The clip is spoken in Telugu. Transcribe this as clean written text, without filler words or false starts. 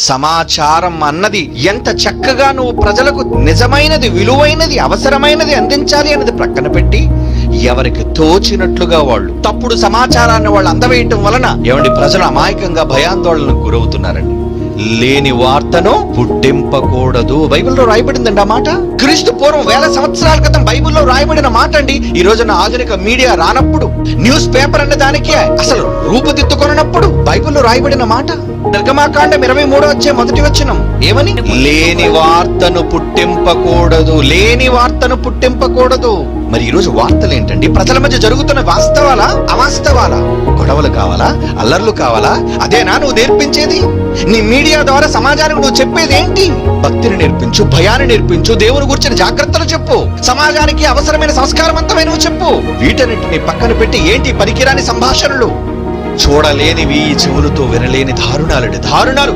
సమాచారం అన్నది ఎంత చక్కగా నువ్వు ప్రజలకు నిజమైనది, విలువైనది, అవసరమైనది అందించాలి అన్నది ప్రక్కన పెట్టి ఎవరికి తోచినట్లుగా వాళ్ళు తప్పుడు సమాచారాన్ని వాళ్ళు అందవేయటం వలన ప్రజలు అమాయకంగా భయాందోళనకు గురవుతున్నారండి. లేని వార్తను పుట్టింపకూడదు. బైబిల్లో రాయబడిందండి ఆ మాట. క్రీస్తు పూర్వం 1000 సంవత్సరాల క్రితం బైబిల్లో రాయబడిన మాట అండి. ఈ రోజున ఆధునిక మీడియా రానప్పుడు, న్యూస్ పేపర్ అనే దానికి అసలు రూపుదిద్దుకొనప్పుడు బైబిల్లో రాయబడిన మాట. నిర్గమాకాండం 23:1 ఏమని? లేని వార్తను పుట్టింపకూడదు, లేని వార్తను పుట్టింపకూడదు. మరి ఈ రోజు వార్తలు ఏంటండి? ప్రజల మధ్య జరుగుతున్న వాస్తవాలా, అవాస్తవాలా? గొడవలు కావాలా, అల్లర్లు కావాలా? అదేనా నువ్వు నేర్పించేది? నీ మీడియా ద్వారా సమాజానికి నువ్వు చెప్పేది ఏంటి? భక్తిని నేర్పించు, భయాన్ని నేర్పించు, దేవుని గురించిన జాగ్రత్తలు చెప్పు, సమాజానికి అవసరమైన సంస్కారవంతమైన చెప్పు. వీటన్నిటిని పక్కన పెట్టి ఏంటి పనికిరాని సంభాషణలు? చూడలేనివి, చెవులతో వినలేని దారుణాలు.